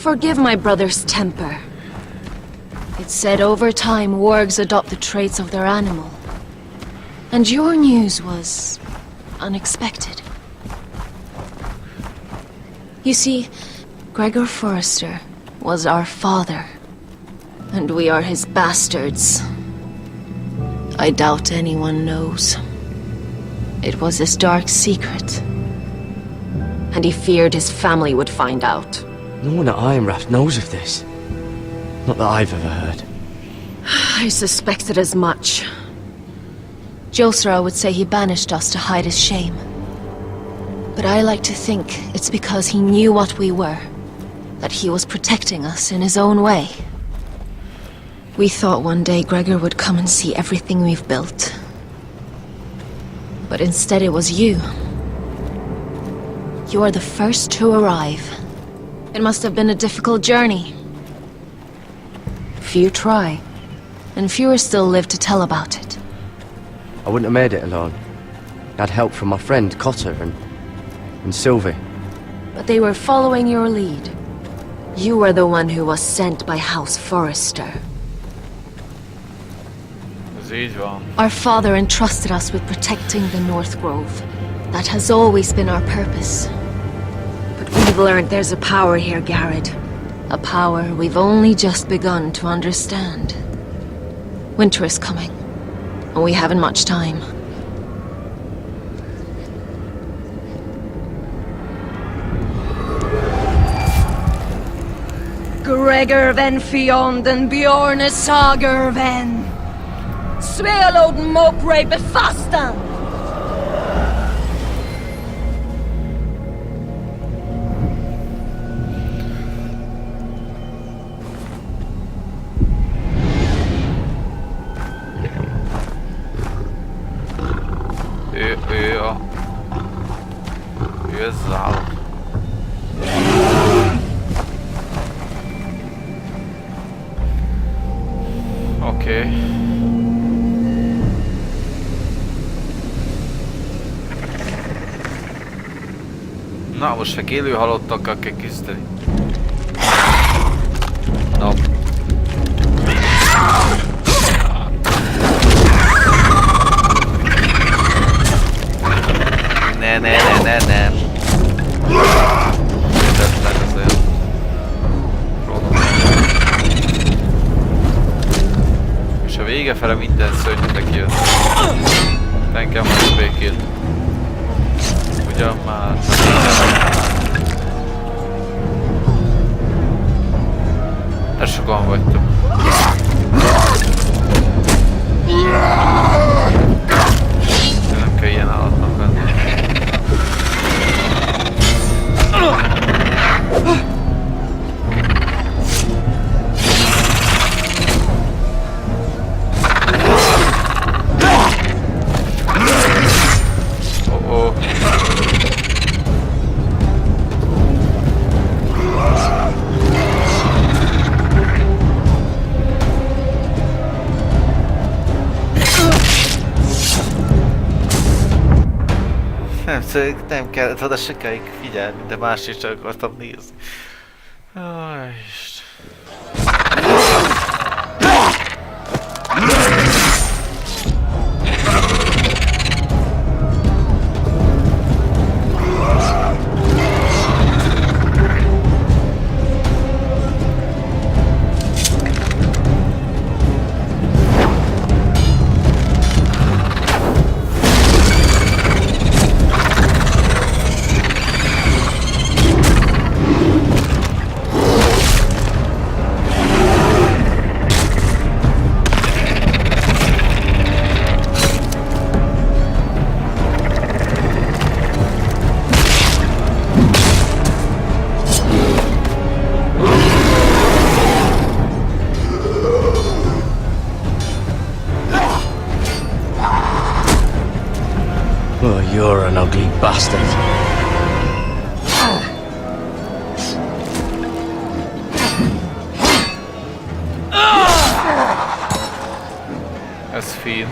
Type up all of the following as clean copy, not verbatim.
forgive my brother's temper. It's said over time wargs adopt the traits of their animal. And your news was unexpected. You see, Gregor Forrester was our father, and we are his bastards. I doubt anyone knows. It was his dark secret, and he feared his family would find out. No one at Ironraft knows of this. Not that I've ever heard. I suspected as much. Josra would say he banished us to hide his shame. But I like to think it's because he knew what we were, that he was protecting us in his own way. We thought one day Gregor would come and see everything we've built. But instead it was you. You are the first to arrive. It must have been a difficult journey. Few try, and fewer still live to tell about it. I wouldn't have made it alone. I had help from my friend Cotter and Sylvie. But they were following your lead. You were the one who was sent by House Forrester. Ez így van. Our father entrusted us with protecting the North Grove. That has always been our purpose. But we've learned there's a power here, Garrett. A power we've only just begun to understand. Winter is coming, and we haven't much time. Gregor ven fionden Bjorne sager ven. Sveloden mopre befastan. Ő ez az állat. Oké. Na, most meg élő halottakkal kell küzdeni. No. Ne. Értetlen ez olyan. És a vége fele minden szörnyetek jön. Engem most békét. Ugyan már. De sokan vagytok. De nem kell ilyen állatnak lenni. Nem kellett oda sokáig figyelni, de más is csak akartam nézni. Aj, Oh, you're an ugly bastard. ez fin.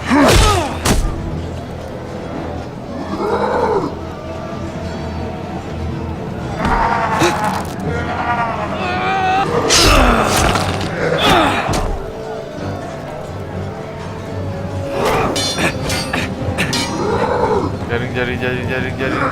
Gyerünk, gyerünk, gyerünk, gyerünk, gyerünk.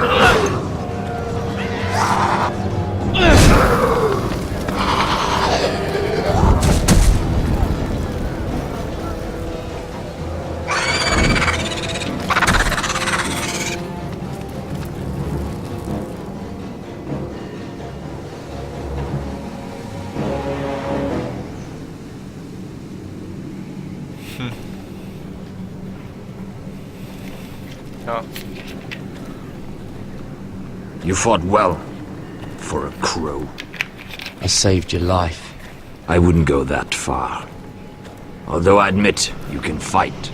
Ja. You fought well, for a crow. I saved your life. I wouldn't go that far. Although I admit, you can fight.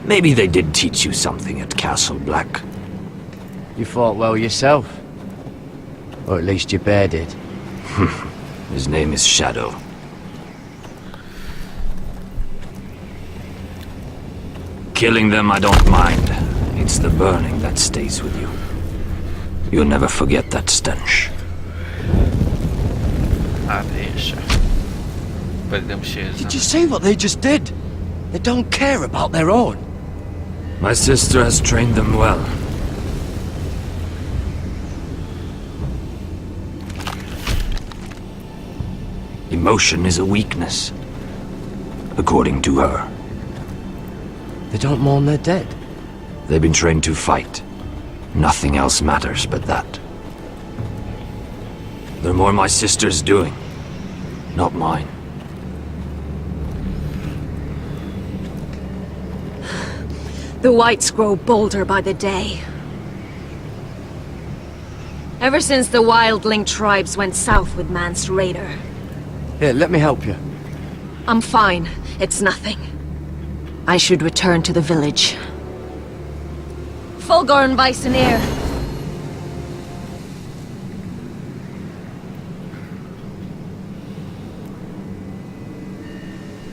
Maybe they did teach you something at Castle Black. You fought well yourself. Or at least your bear did. His name is Shadow. Killing them I don't mind. It's the burning that stays with you. You'll never forget that stench. Hát én se. Pedig nem is érzem. Did you see what they just did? They don't care about their own. My sister has trained them well. Emotion is a weakness, according to her. They don't mourn their dead. They've been trained to fight. Nothing else matters but that. The more my sister's doing, not mine. The whites grow bolder by the day. Ever since the wildling tribes went south with Mance Raider. Here, let me help you. I'm fine. It's nothing. I should return to the village. Fulgorn Bison-ear.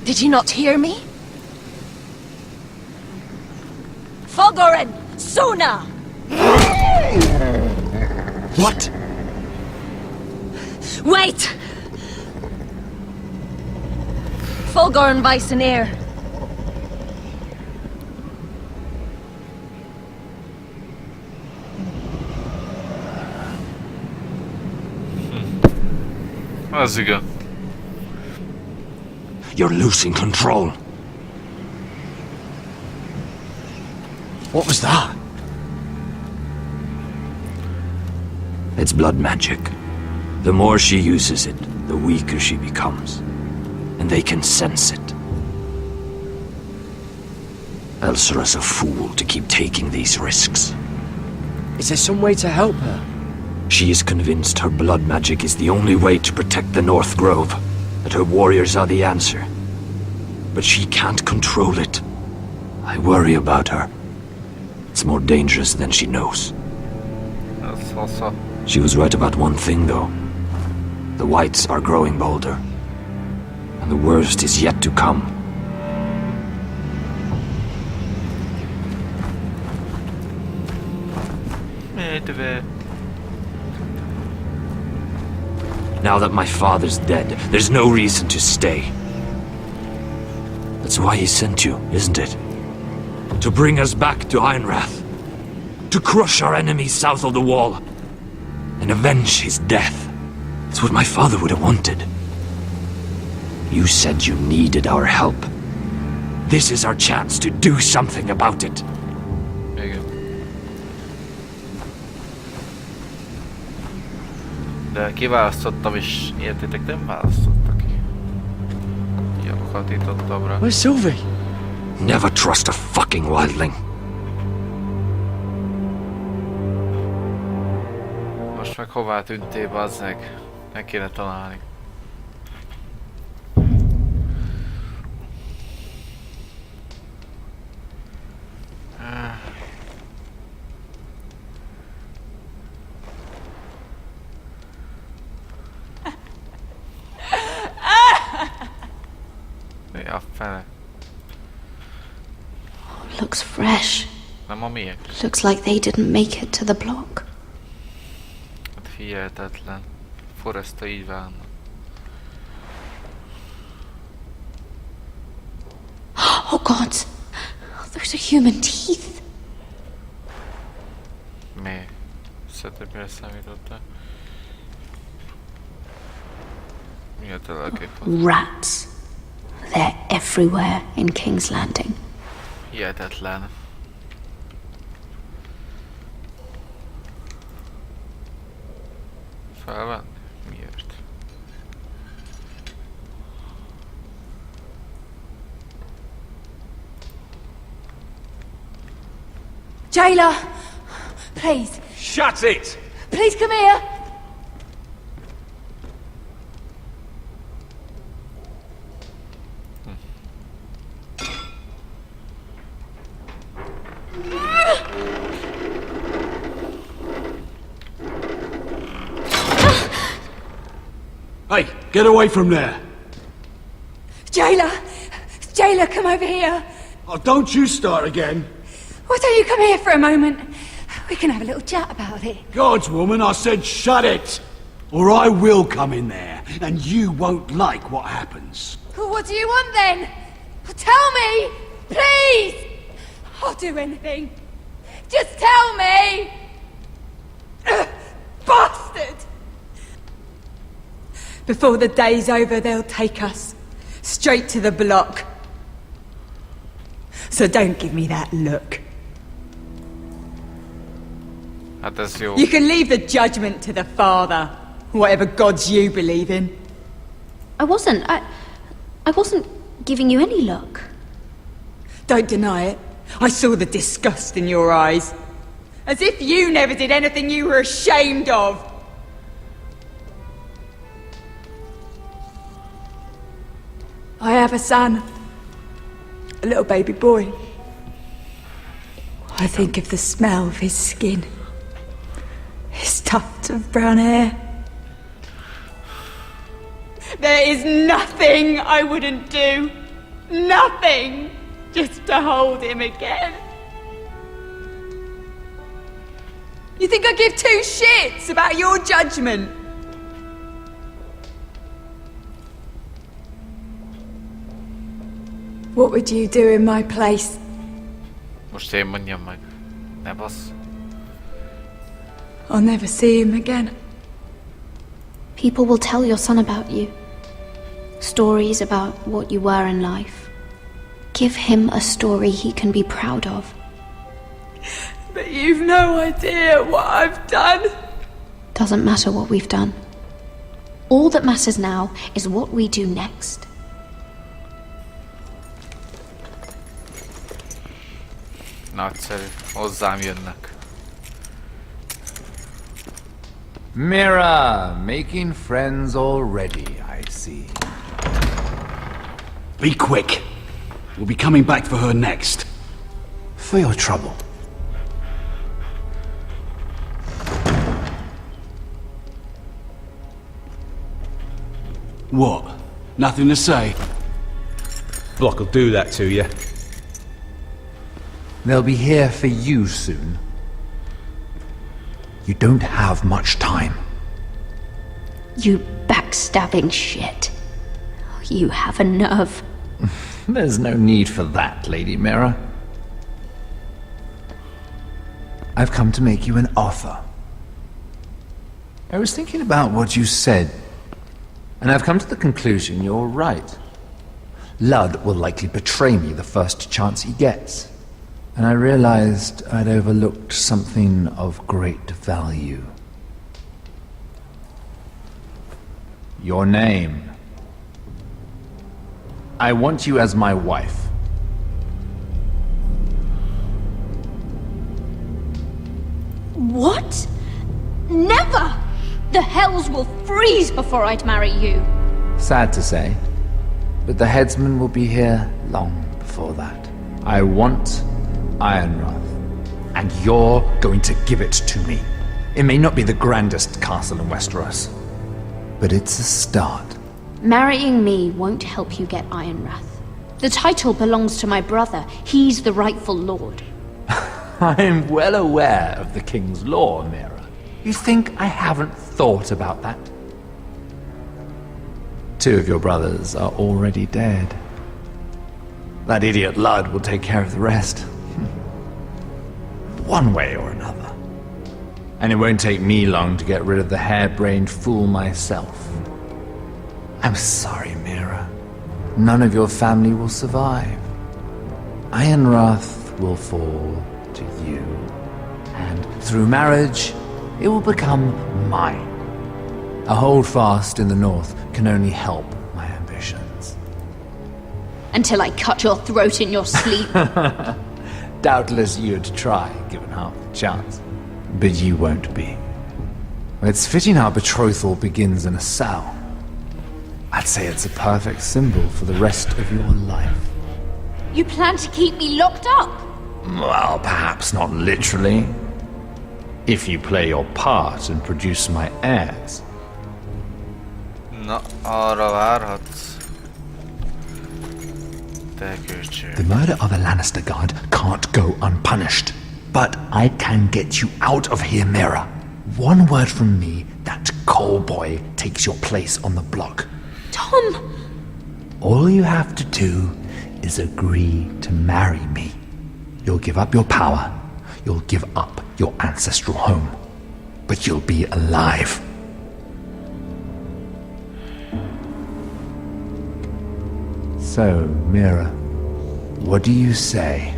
Did you not hear me? Fulgorn! Sona! What? Wait! Fulgorn Bison-ear. Az igen. You're losing control. What was that? It's blood magic. The more she uses it, the weaker she becomes. And they can sense it. Elsera's a fool to keep taking these risks. Is there some way to help her? She is convinced her blood magic is the only way to protect the North Grove, that her warriors are the answer. But she can't control it. I worry about her. It's more dangerous than she knows. Ez fasza. She was right about one thing, though. The whites are growing bolder. And the worst is yet to come. Medve. Now that my father's dead, there's no reason to stay. That's why he sent you, isn't it? To bring us back to Einrath. To crush our enemies south of the wall. And avenge his death. It's what my father would have wanted. You said you needed our help. This is our chance to do something about it. Igen. De kiválasztottam és értitek, nem választottak ki. Kiakhatítottam rá. Where's Sylvie? Never trust a fucking wildling. Most meg hová tűntél, bazzeg? Meg kéne találni. Mi a fele? Looks fresh. Nem a miért? Looks like they didn't make it to the block. Hát hihetetlen. Foresta így válna. Oh god! Those are human teeth. setup-re számítottál. Mi a telekép? Rats. They're everywhere in King's Landing. Hihetetlen. Felvenni? Miért? Jailer! Please, Shut it! please come here! Hey, get away from there! Jailer! Jailer, come over here! Oh, don't you start again! Why don't you come here for a moment? We can have a little chat about it. God's woman, I said shut it! Or I will come in there, and you won't like what happens. Well, what do you want then? Well, tell me! Please! I'll do anything. Just tell me! Bastard! Before the day's over, they'll take us straight to the block. So don't give me that look. Hát ez jó. You can leave the judgment to the Father, whatever gods you believe in. I wasn't giving you any look. Don't deny it. I saw the disgust in your eyes. As if you never did anything you were ashamed of. I have a son. A little baby boy. I think of the smell of his skin. His tuft of brown hair. There is nothing I wouldn't do. Nothing. Just to hold him again. You think I give two shits about your judgment? What would you do in my place? Most én mondjam meg. Ne bassz. I'll never see him again. People will tell your son about you. Stories about what you were in life. Give him a story he can be proud of. But you've no idea what I've done. Doesn't matter what we've done. All that matters now is what we do next. Nagyszerű. Hozzám jönnek. Mira, making friends already, I see. Be quick. We'll be coming back for her next. For your trouble. What? Nothing to say? Block will do that to you. They'll be here for you soon. You don't have much time. You backstabbing shit. You have a nerve. There's no need for that, Lady Mira. I've come to make you an offer. I was thinking about what you said, and I've come to the conclusion you're right. Ludd will likely betray me the first chance he gets. And I realized I'd overlooked something of great value. Your name. I want you as my wife. What? Never! The hells will freeze before I'd marry you. Sad to say, but the headsman will be here long before that. I want Ironrath, and you're going to give it to me. It may not be the grandest castle in Westeros, but it's a start. Marrying me won't help you get Ironrath. The title belongs to my brother. He's the rightful lord. I'm well aware of the king's law, Mira. You think I haven't thought about that? Two of your brothers are already dead. That idiot Ludd will take care of the rest. One way or another. And it won't take me long to get rid of the harebrained fool myself. I'm sorry, Mira. None of your family will survive. Ironrath will fall to you. And through marriage, it will become mine. A holdfast in the north can only help my ambitions. Until I cut your throat in your sleep. Doubtless you'd try, given half the chance. But you won't be. It's fitting our betrothal begins in a cell. I'd say it's a perfect symbol for the rest of your life. You plan to keep me locked up? Well, perhaps not literally. If you play your part and produce my heirs. Na, arra várhatsz. Te kölcsön. The murder of a Lannister guard can't go unpunished. But I can get you out of here, Mira. One word from me, that coal boy takes your place on the block. Tom! All you have to do is agree to marry me. You'll give up your power. You'll give up your ancestral home. But you'll be alive. So, Mira, what do you say?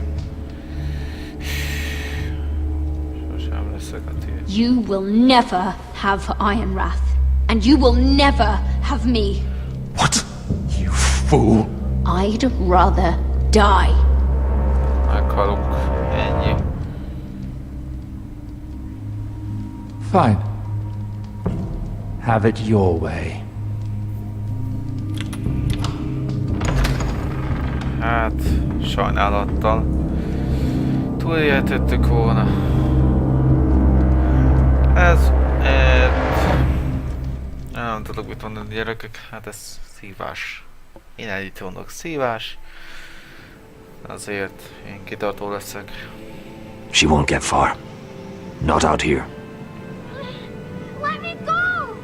Sosem leszek a tiéd. You will never have Ironrath. And you will never have me. What? You fool! I'd rather die. Meghalunk. Ennyi. Fine. Have it your way. Hát, sajnálattal. Túlélhetettük volna. Ez... nem tudok mit mondani, gyerekek. Hát ez szívás. Én ennyit mondok, szívás. Azért én kitartó leszek. She won't get far. Not out here. Let me go!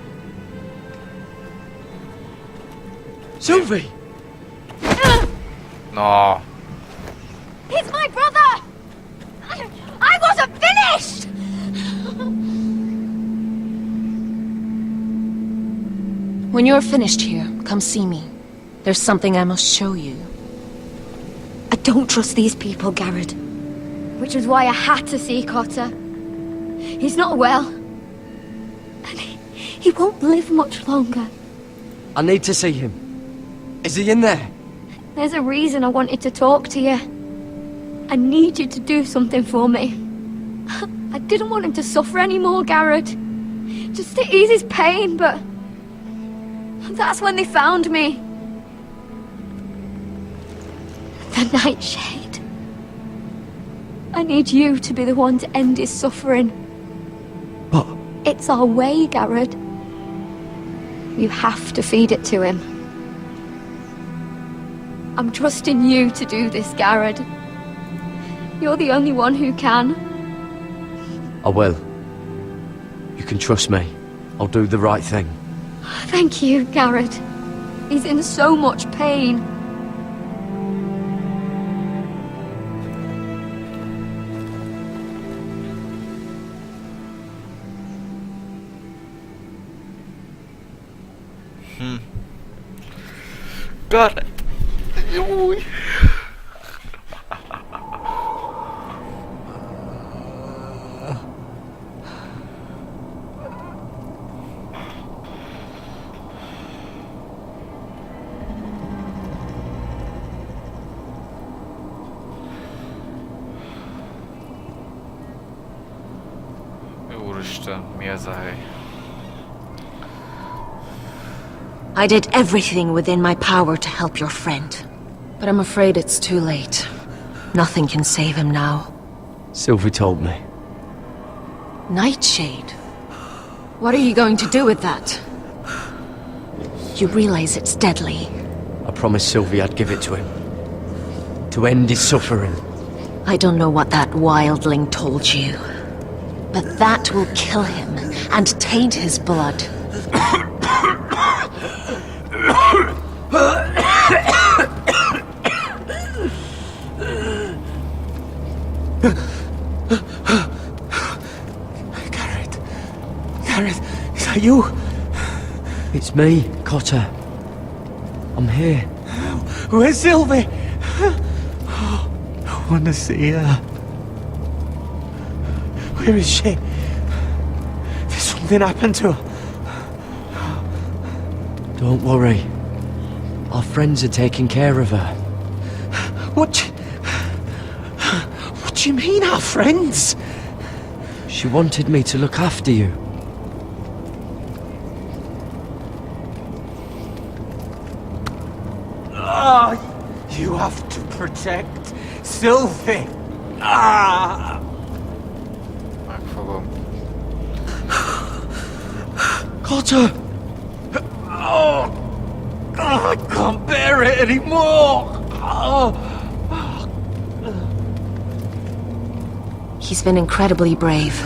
Sylvie! No. He's my brother! I wasn't finished! When you're finished here, come see me. There's something I must show you. I don't trust these people, Garrett. Which is why I had to see Cotter. He's not well. And he won't live much longer. I need to see him. Is he in there? There's a reason I wanted to talk to you. I need you to do something for me. I didn't want him to suffer anymore, Garrett. Just to ease his pain, but... that's when they found me. The Nightshade. I need you to be the one to end his suffering. What? It's our way, Garrett. You have to feed it to him. I'm trusting you to do this, Garrett. You're the only one who can. I will. You can trust me. I'll do the right thing. Thank you, Garrett. He's in so much pain. Got it. Új. Úristen, mi ez a hely? I did everything within my power to help your friend. But I'm afraid it's too late. Nothing can save him now. Sylvie told me. Nightshade? What are you going to do with that? You realize it's deadly. I promised Sylvie I'd give it to him. To end his suffering. I don't know what that wildling told you. But that will kill him and taint his blood. Garrett. Are you? It's me, Cotter. I'm here. Where's Sylvie? I want to see her. Where is she? Did something happen to her? Don't worry. Our friends are taking care of her. What do you mean, our friends? She wanted me to look after you. You have to protect Sylvie. Ah! Megfogom. Cotter! Oh, I can't bear it anymore. Oh. He's been incredibly brave.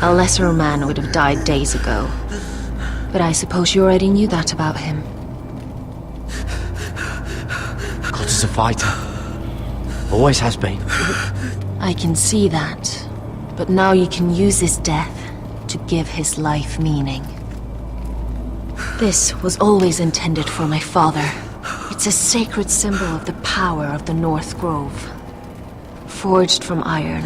A lesser man would have died days ago. But I suppose you already knew that about him. Cotter's a fighter. Always has been. I can see that. But now you can use his death to give his life meaning. This was always intended for my father. It's a sacred symbol of the power of the North Grove. Forged from iron,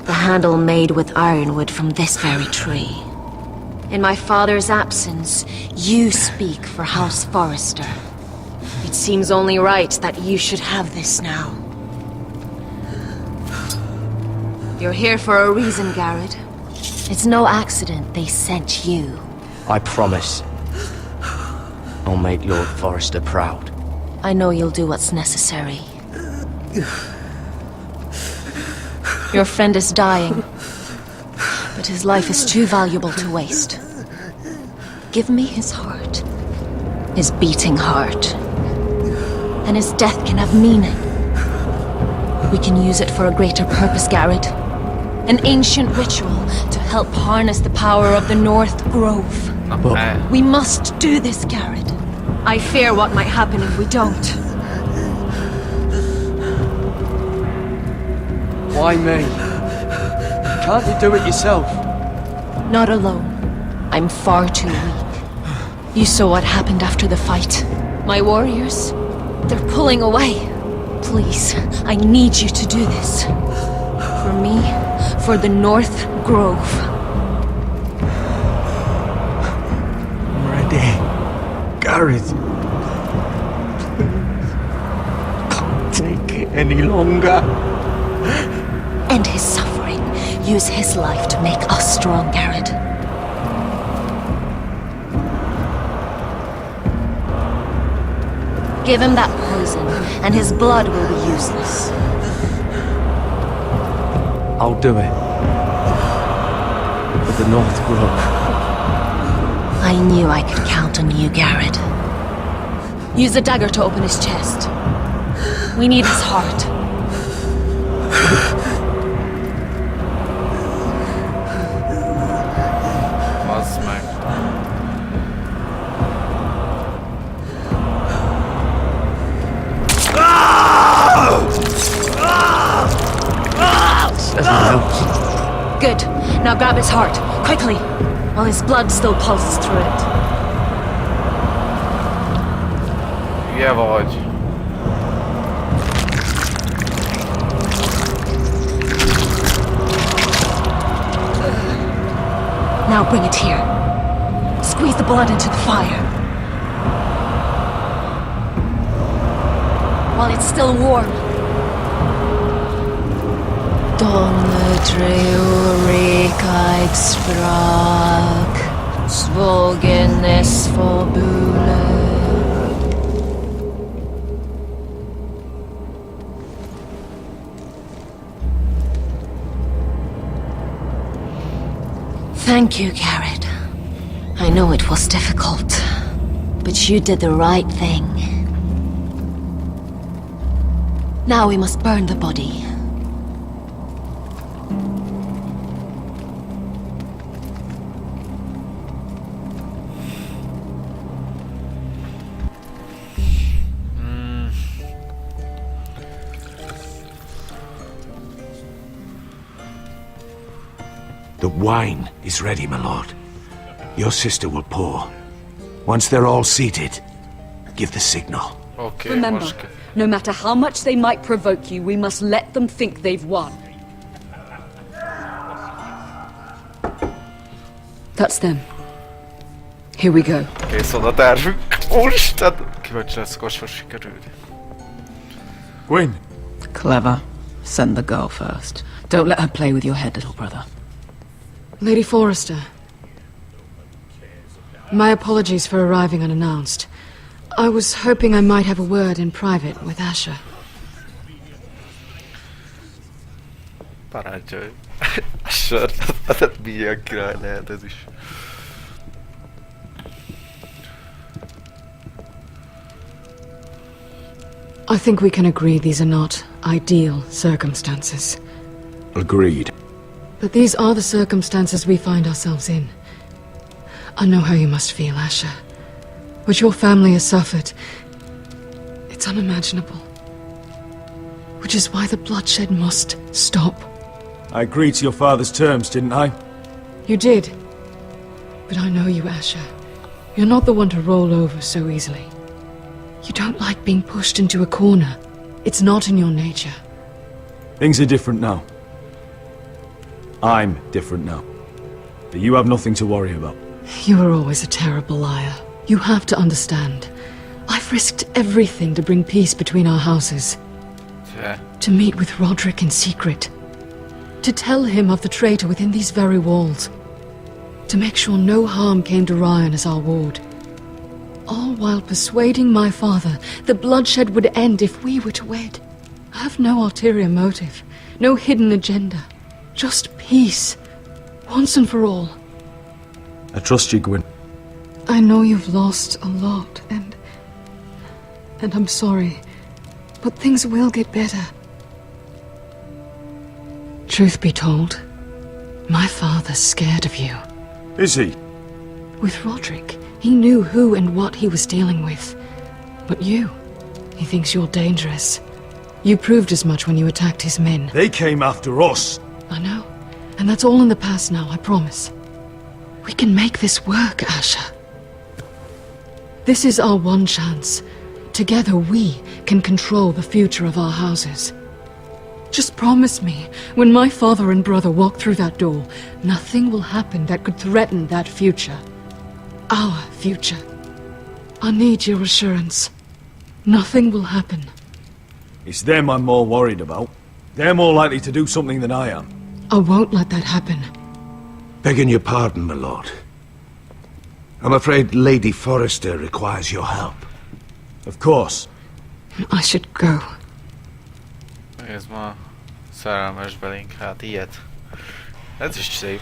the handle made with ironwood from this very tree. In my father's absence, you speak for House Forrester. It seems only right that you should have this now. You're here for a reason, Garrett. It's no accident they sent you. I promise. I'll make Lord Forrester proud. I know you'll do what's necessary. Your friend is dying, but his life is too valuable to waste. Give me his heart. His beating heart. And his death can have meaning. We can use it for a greater purpose, Garrett. An ancient ritual to help harness the power of the North Grove. We must do this, Garrett. I fear what might happen if we don't. Why me? Can't you do it yourself? Not alone. I'm far too weak. You saw what happened after the fight. My warriors, they're pulling away. Please, I need you to do this. For me, for the North Grove. I'm ready. Garrett. Can't take it any longer. End his suffering. Use his life to make us strong, Garrett. Give him that poison, and his blood will be useless. I'll do it. For the North Grove. I knew I could count on you, Garrett. Use the dagger to open his chest. We need his heart. Bazd meg. Good. Now grab his heart, quickly, while his blood still pulses through it. Hülye vagy. Now bring it here. Squeeze the blood into the fire. While it's still warm. Donne treurig sprak, svogenes fabule. Thank you, Garrett. I know it was difficult, but you did the right thing. Now we must burn the body. The wine is ready, my lord. Your sister will pour. Once they're all seated, give the signal. Oké, Remember, most... no matter how much they might provoke you, we must let them think they've won. That's them. Here we go. Kész van a tervünk. Úristen! Kíváncsi lesz, hogy sikerült. Gwyn. Clever. Send the girl first. Don't let her play with your head, little brother. Lady Forrester. My apologies for arriving unannounced. I was hoping I might have a word in private with Asher. Parancsolj. Asher, milyen király lehet ez is. I think we can agree these are not ideal circumstances. Agreed. But these are the circumstances we find ourselves in. I know how you must feel, Asher. What your family has suffered, it's unimaginable. Which is why the bloodshed must stop. I agreed to your father's terms, didn't I? You did. But I know you, Asher. You're not the one to roll over so easily. You don't like being pushed into a corner. It's not in your nature. Things are different now. I'm different now. But you have nothing to worry about. You were always a terrible liar. You have to understand. I've risked everything to bring peace between our houses. Yeah. To meet with Roderick in secret. To tell him of the traitor within these very walls. To make sure no harm came to Ryan as our ward. All while persuading my father the bloodshed would end if we were to wed. I have no ulterior motive, no hidden agenda. Just peace, once and for all. I trust you, Gwyn. I know you've lost a lot, and I'm sorry, but things will get better. Truth be told, my father's scared of you. Is he? With Roderick, he knew who and what he was dealing with. But you, he thinks you're dangerous. You proved as much when you attacked his men. They came after us. I know, and that's all in the past now, I promise. We can make this work, Asher. This is our one chance. Together we can control the future of our houses. Just promise me, when my father and brother walk through that door, nothing will happen that could threaten that future. Our future. I need your assurance. Nothing will happen. It's them I'm more worried about. They're more likely to do something than I am. I won't let that happen. Begging your pardon, my lord. I'm afraid Lady Forrester requires your help. Of course. I should go. Ez ma szerelmes belénk, hát ilyet. Ez is szép.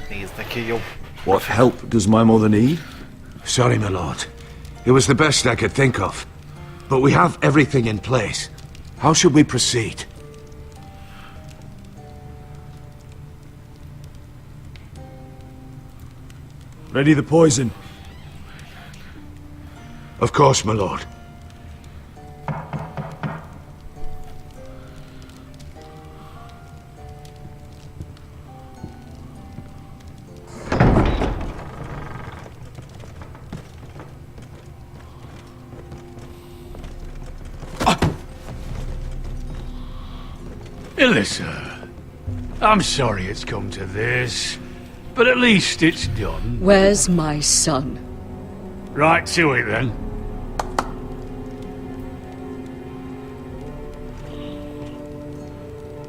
Nézd neki, jó. What help does my mother need? Sorry, my lord. It was the best I could think of. But we have everything in place. How should we proceed? Ready the poison. Of course, my lord. Alyssa, I'm sorry it's come to this, but at least it's done. Where's my son? Right to it then.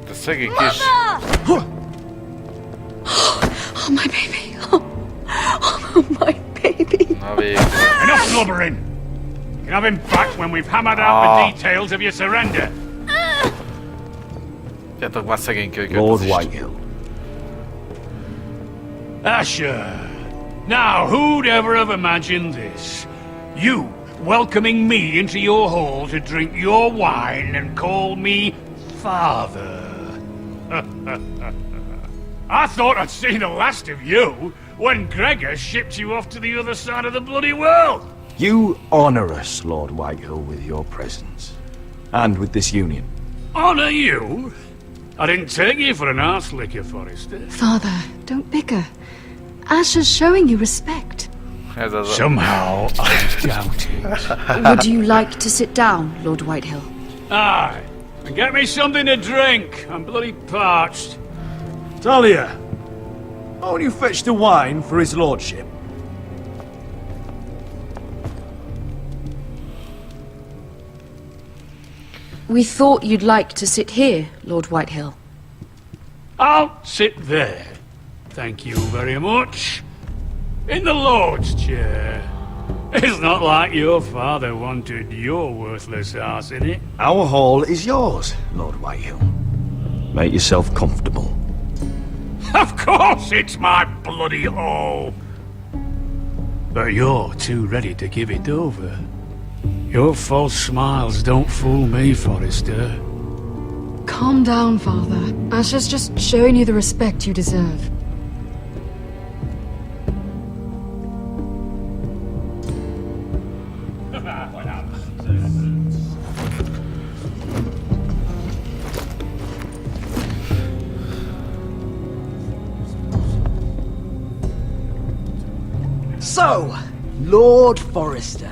De szegény kis... Oh, my baby. Oh, my baby. Na végül. Enough blubbering! You can have him back when we've hammered out the details of your surrender. Gyertek már szegény kölyköt. Lord Whitehill. Asher, now who'd ever have imagined this? You welcoming me into your hall to drink your wine and call me father. I thought I'd seen the last of you when Gregor shipped you off to the other side of the bloody world. You honor us, Lord Whitehill, with your presence. And with this union. Honor you? I didn't take you for an arse licker, Forrester. Father, don't bicker. Asher's showing you respect. Somehow, I doubt it. Would you like to sit down, Lord Whitehill? Aye. And get me something to drink. I'm bloody parched. Talia, won't you fetch the wine for his lordship? We thought you'd like to sit here, Lord Whitehill. I'll sit there. Thank you very much. In the Lord's chair. It's not like your father wanted your worthless ass in it. Our hall is yours, Lord Whitehill. Make yourself comfortable. Of course it's my bloody hall. But you're too ready to give it over. Your false smiles don't fool me, Forrester. Calm down, Father. Asher's just showing you the respect you deserve. So, Lord Forrester,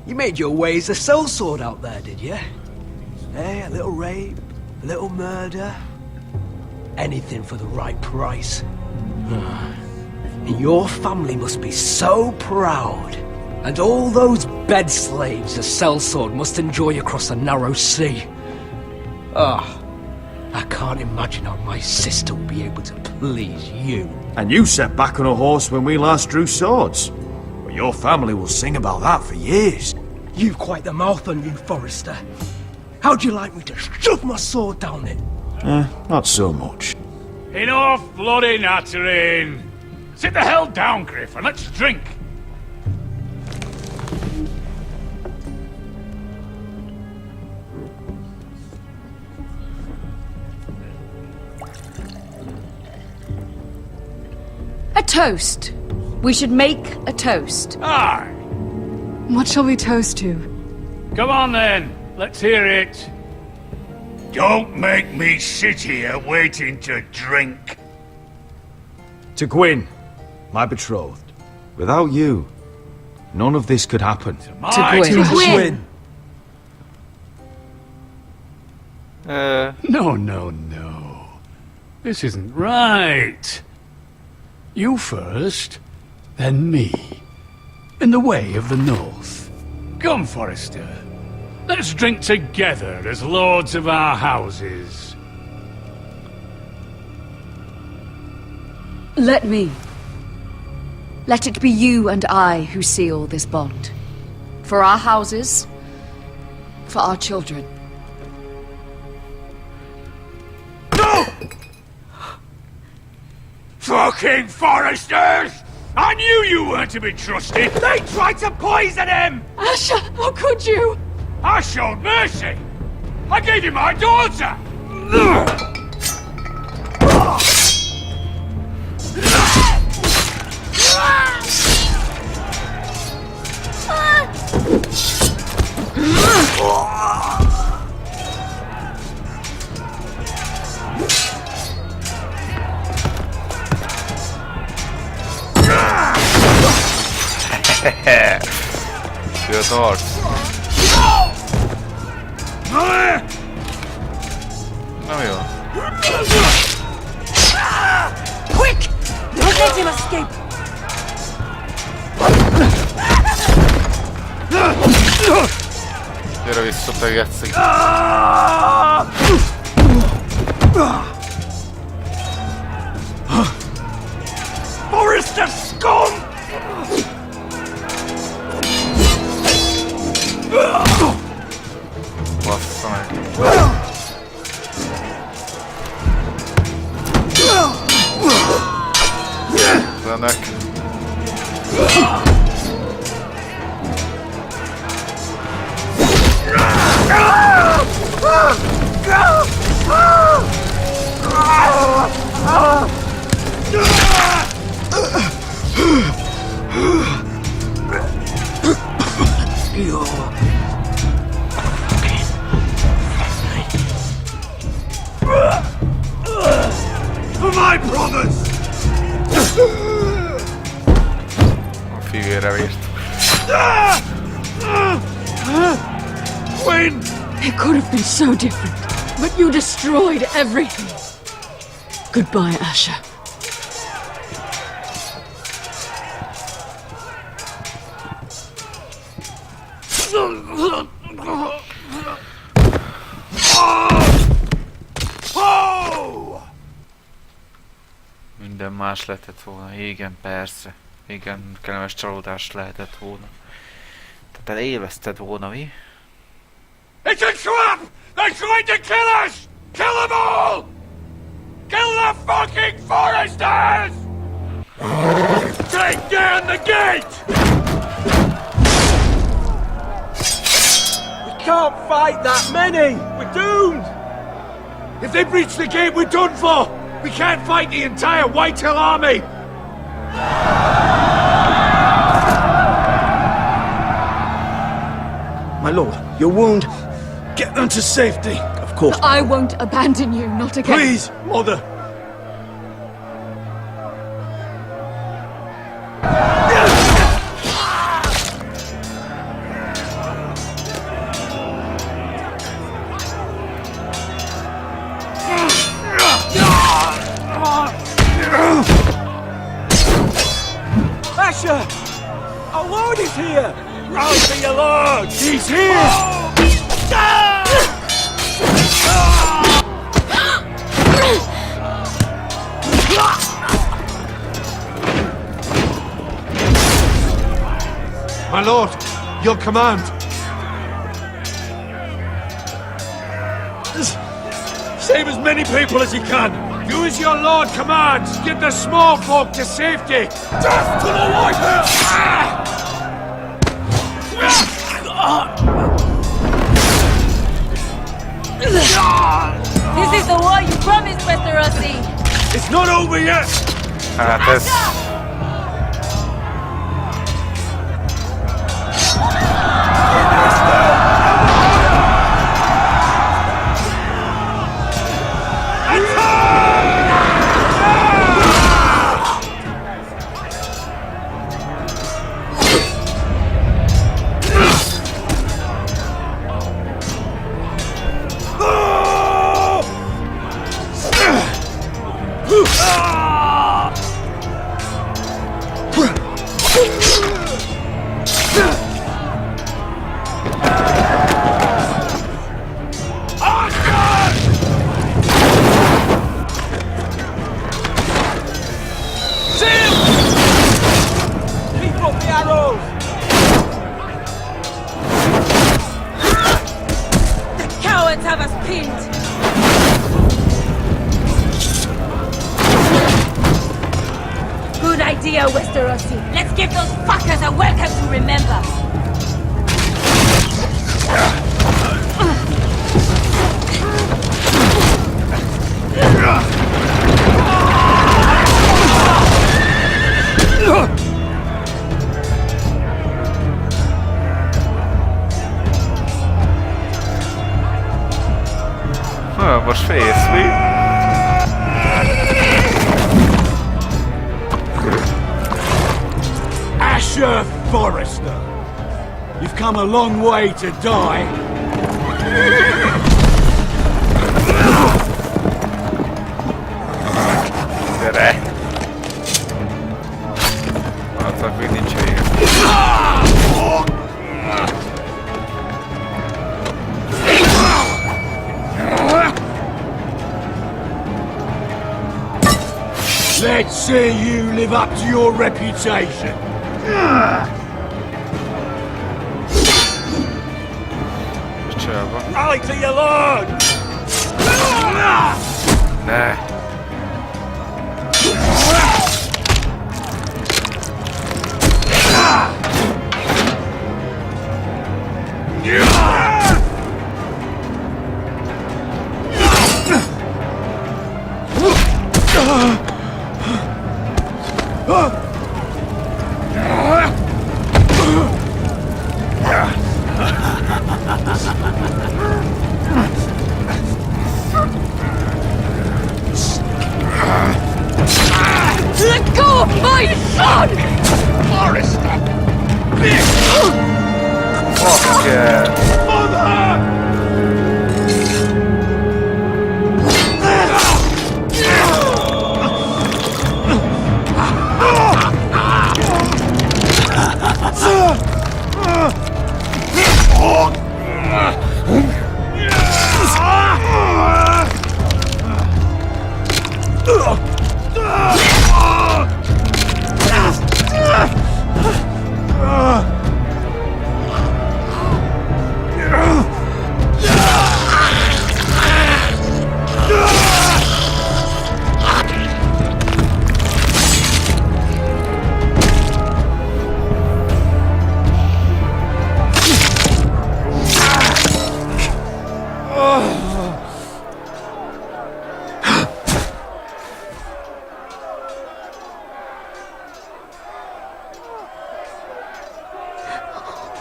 you made your way as a sellsword out there, did you? Eh, a little rape, a little murder, anything for the right price. And your family must be so proud. And all those bed slaves a sellsword must enjoy across a narrow sea. I can't imagine how my sister will be able to please you. And you sat back on a horse when we last drew swords. But your family will sing about that for years. You've quite the mouth on you, Forrester. How'd you like me to shove my sword down it? Not so much. Enough bloody nattering. Sit the hell down, Griff, and let's drink. A toast. We should make a toast. Aye. What shall we toast to? Come on then, let's hear it. Don't make me sit here waiting to drink. To Gwyn, my betrothed. Without you, none of this could happen. To Gwyn. No. This isn't right. You first, then me. In the way of the North. Come, Forrester. Let's drink together as lords of our houses. Let me. Let it be you and I who seal this bond. For our houses, for our children. No! Fucking Forresters! I knew you weren't to be trusted! They tried to poison him! Asher, how could you? I showed mercy! I gave you my daughter! Good hard. Oh ja. Quick! Don't let him escape! Era visto ragazzi. Forrester scum! Zanek. For my brothers! A fivére vért. When? It could have been so different, but you destroyed everything. Goodbye, Asher. Minden más lehetett volna. Igen, persze. Igen, kellemes csalódás lehetett volna. Tehát élvezted volna, mi? It's a trap! They're trying to kill us! Kill them all! Kill the fucking foresters! Take down the gate! We can't fight that many! We're doomed! If they breach the gate, we're done for! We can't fight the entire Whitetail army! My lord, your wound. Get them to safety. Of course. I won't abandon you, not again. Please, mother. Asher! Our lord is here! Rally to your lord! He's here! My lord, your command. Save as many people as you can! Do as your lord commands! Get the small folk to safety! Death to the Whitehair! This is the war you promised, Westerosi! It's not over yet! Hát ez... Westerosi. Let's give those fuckers a welcome to remember. Most félsz, mi? Asher Forrester, you've come a long way to die. Gyere! Hát, még nincs vége. Let's see you live up to your reputation. Rally to your lord! Ne. Let go You're my son! Forrester! Bitch! Fuck yeah.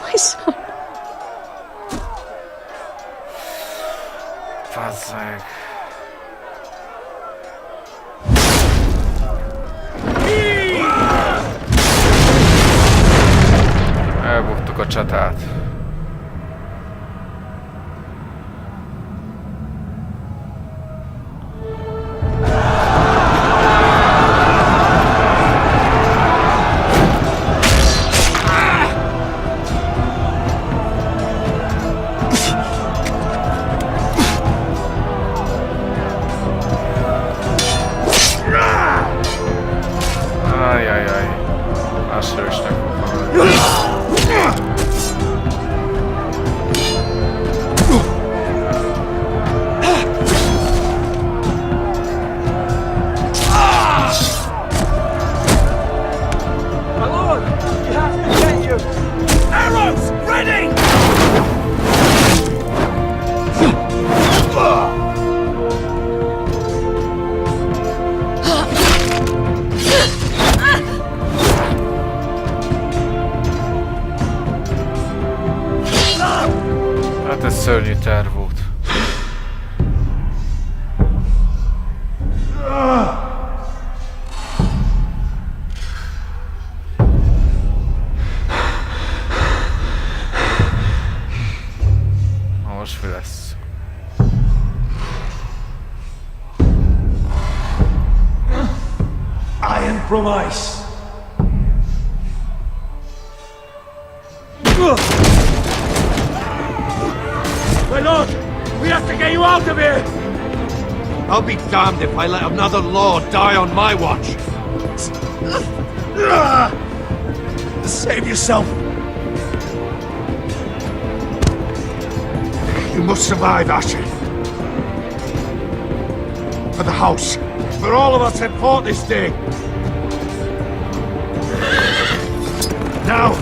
My son. Fazzeg. Elbuktuk a csatát. Ajajaj. Másrősnek fogom. My lord, you have to get you. Arrows ready! Hát ez szörnyű terv volt. Na most mi lesz? Iron promise. My lord, we have to get you out of here! I'll be damned if I let another lord die on my watch. Save yourself. You must survive, Asher. For the house. For all of us that fought this day. Now!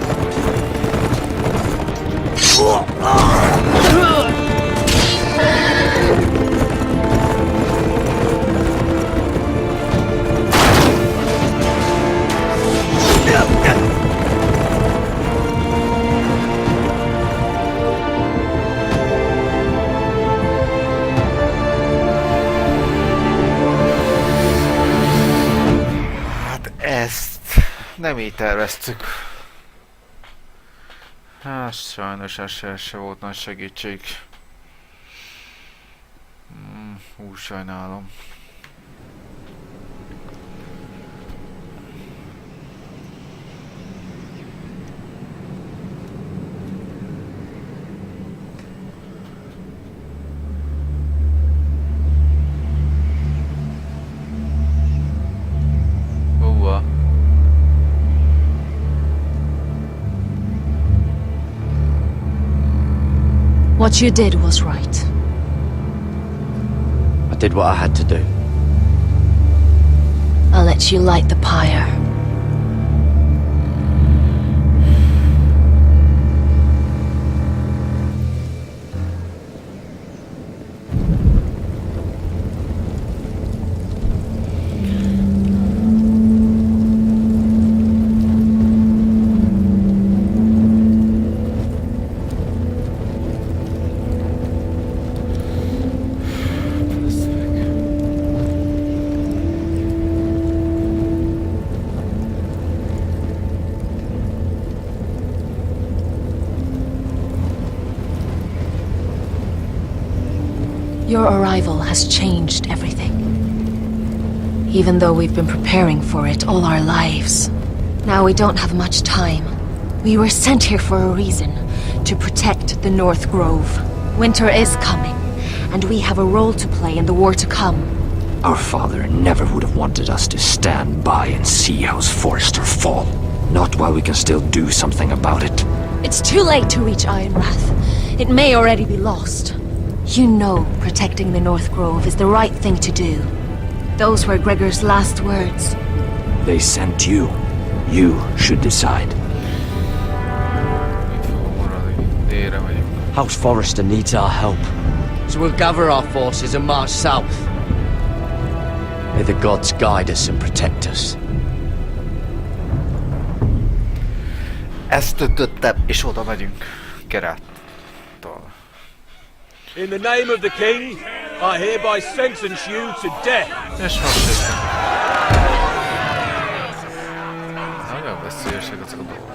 Hát ezt nem így terveztük. Hát sajnos ez se volt nagy segítség. Úgy sajnálom. What you did was right. I did what I had to do. I'll let you light the pyre. arrival has changed everything. Even though we've been preparing for it all our lives. Now we don't have much time. We were sent here for a reason. To protect the North Grove. Winter is coming, and we have a role to play in the war to come. Our father never would have wanted us to stand by and see House Forrester fall. Not while we can still do something about it. It's too late to reach Ironwrath. It may already be lost. You know protecting the North Grove is the right thing to do. Those were Gregor's last words. They sent you. You should decide. House Forrester needs our help. So we'll gather our forces and march south. May the gods guide us and protect us. Ezt döntöttem, és oda megyünk Geráttal. In the name of the king, I hereby sentence you to death. És most nagyon veszélyesek ezek a dolgok.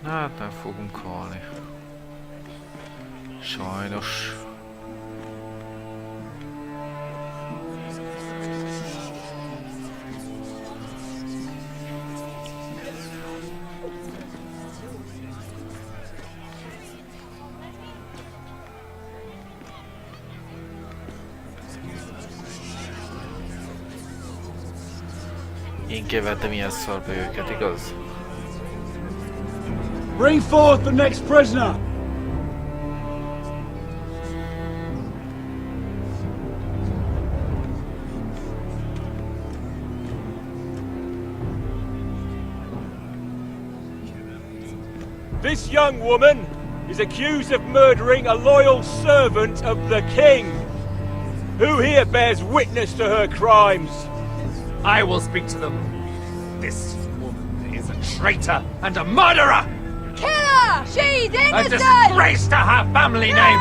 Hát nem fogunk halni. Sajnos. Én kevertem ilyen szarba őket, igaz? Bring forth the next prisoner! This young woman is accused of murdering a loyal servant of the king. Who here bears witness to her crimes? I will speak to them. This woman is a traitor and a murderer! Kill her! She's A innocent! disgrace to her family name!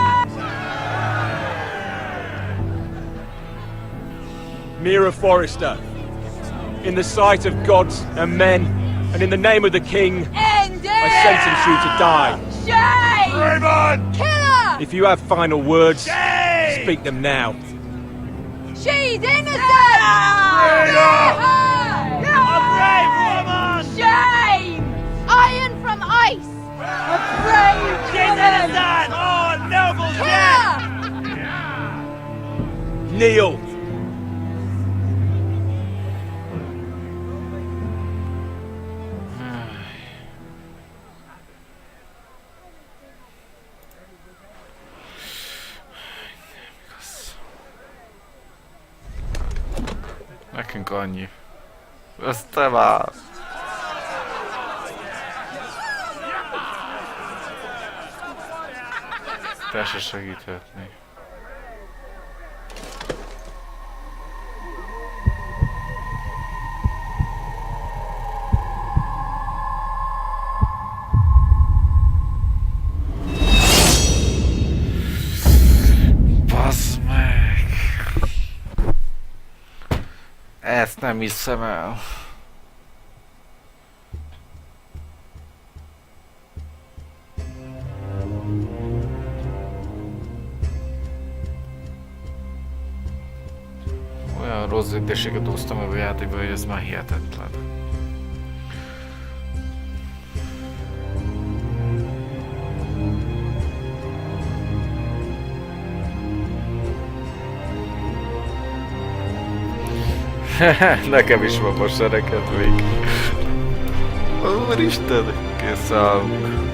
Mira Forrester, in the sight of gods and men, and in the name of the king, I sentence you to die. Shame! Raymond! Kill her! If you have final words, speak them now. She's innocent! A brave woman! Shame! Iron from ice! A brave She's innocent! Oh, noble Kill death! Kneel! Nekünk annyi. Ezt te vár. Te se segíthetni. Bazd meg! Ezt nem hiszem el. Olyan rossz döntéseket hoztam ebbe a játékba, hogy ez már hihetetlen. Nekem is van most szereket még. Úristen, készállunk.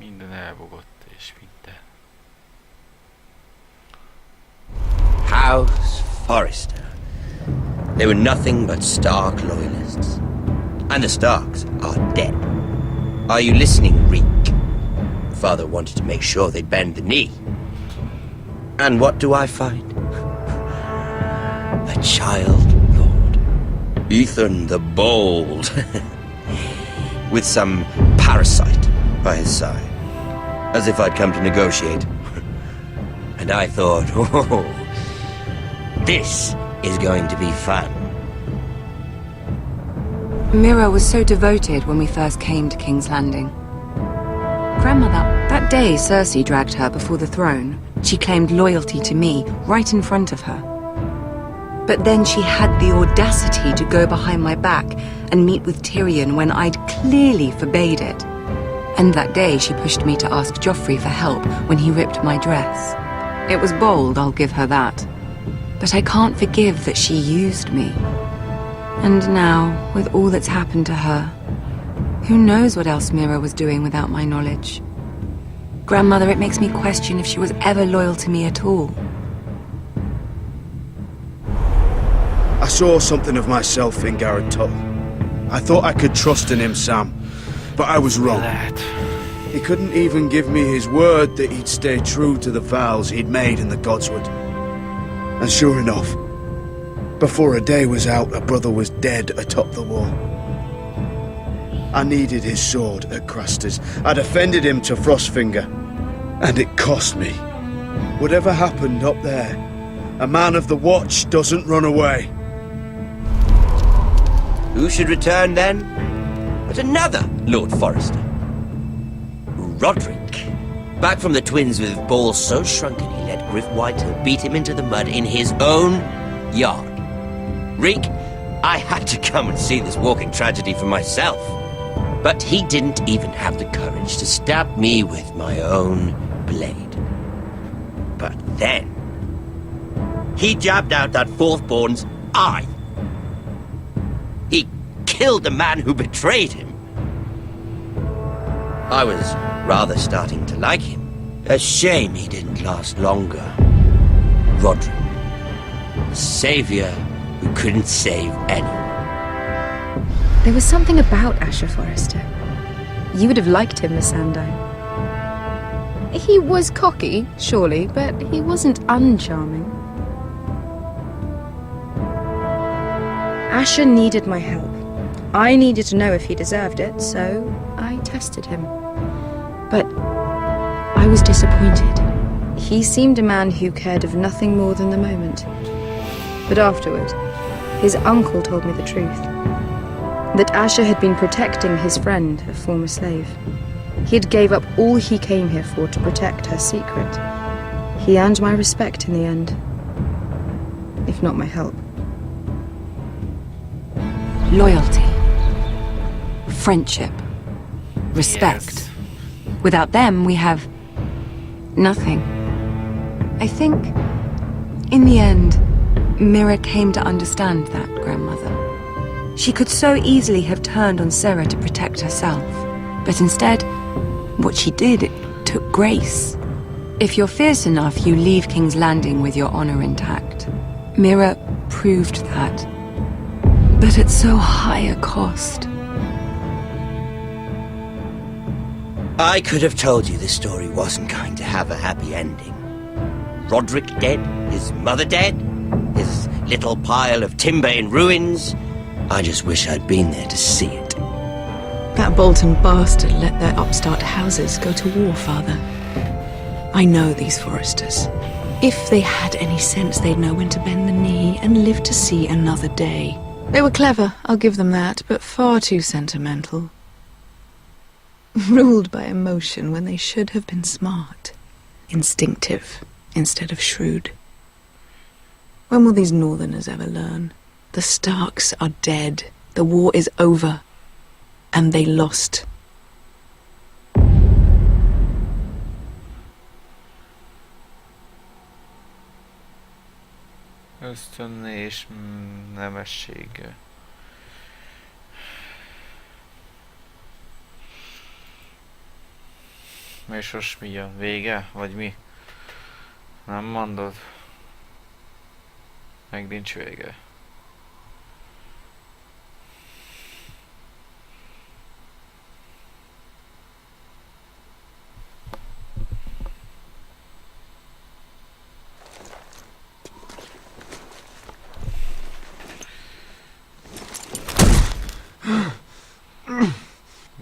Minden elbogott és minden. House Forrester. They were nothing but Stark loyalists. And the Starks are dead. Are you listening, Reek? Father wanted to make sure they bend the knee. And what do I find? A child lord. Ethan the Bold. With some parasite by his side. As if I'd come to negotiate. And I thought, oh, this is going to be fun. Mira was so devoted when we first came to King's Landing. Grandmother, that day Cersei dragged her before the throne, she claimed loyalty to me right in front of her. But then she had the audacity to go behind my back and meet with Tyrion when I'd clearly forbade it. And that day she pushed me to ask Joffrey for help when he ripped my dress. It was bold, I'll give her that. But I can't forgive that she used me. And now, with all that's happened to her, who knows what else Mira was doing without my knowledge? Grandmother, it makes me question if she was ever loyal to me at all. I saw something of myself in Garrett Tuttle. I thought I could trust in him, Sam, but I was wrong. He couldn't even give me his word that he'd stay true to the vows he'd made in the Godswood. And sure enough, before a day was out, a brother was dead atop the wall. I needed his sword at Craster's. I defended him to Frostfinger, and it cost me. Whatever happened up there, a man of the Watch doesn't run away. Who should return then? But another Lord Forrester. Roderick. Back from the Twins with balls so shrunken he let Griff Whitehill beat him into the mud in his own yard. Reek, I had to come and see this walking tragedy for myself. But he didn't even have the courage to stab me with my own blade. But then, he jabbed out that fourthborn's eye. He killed the man who betrayed him. I was rather starting to like him. A shame he didn't last longer. Roderick, the savior who couldn't save anyone. There was something about Asher Forrester. You would have liked him, Miss Sandine. He was cocky, surely, but he wasn't uncharming. Asher needed my help. I needed to know if he deserved it, so I tested him. But I was disappointed. He seemed a man who cared of nothing more than the moment. But afterward, his uncle told me the truth. That Asher had been protecting his friend, a former slave. He had gave up all he came here for to protect her secret. He earned my respect in the end, if not my help. Loyalty. Friendship. Respect. Yes. Without them, we have nothing. I think, in the end, Mira came to understand that, Grandmother. She could so easily have turned on Sarah to protect herself. But instead, what she did, it took grace. If you're fierce enough, you leave King's Landing with your honor intact. Mira proved that. But at so high a cost. I could have told you this story wasn't going to have a happy ending. Roderick dead, his mother dead, his little pile of timber in ruins. I just wish I'd been there to see it. That Bolton bastard let their upstart houses go to war, Father. I know these Forresters. If they had any sense, they'd know when to bend the knee and live to see another day. They were clever, I'll give them that, but far too sentimental. Ruled by emotion when they should have been smart. Instinctive instead of shrewd. When will these Northerners ever learn? The Starks are dead. The war is over. And they lost. Ösztönné és nemessége. És most mi jön? Vége? Vagy mi? Nem mondod? Meg nincs vége.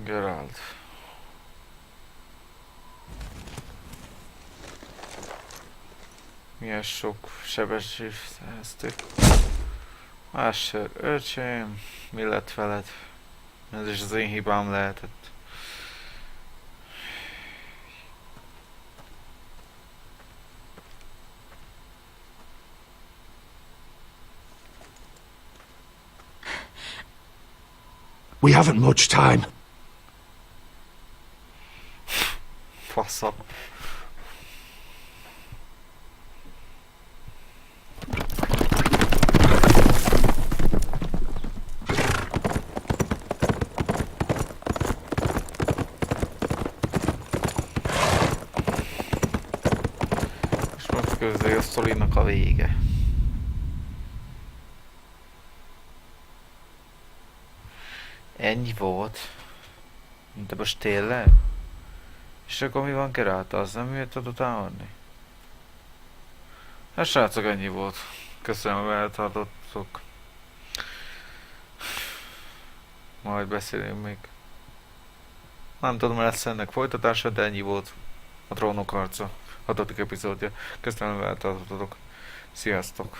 Geralt. Milyen sok sebesítést szereztük. Asher, öcsém, mi lett veled? Ez is az én hibám lehetett. We haven't much time. Faszap. És most közé a sztorinak a vége. Ennyi volt? De most tényleg? És akkor mi van Geralt? Az nem jött oda támadni? Hát srácok, ennyi volt. Köszönöm, hogy eltartottok. Majd beszélünk még. Nem tudom, lesz ennek folytatása, de ennyi volt. A Trónók Harca 6. epizódja. Köszönöm, hogy eltartottatok. Sziasztok!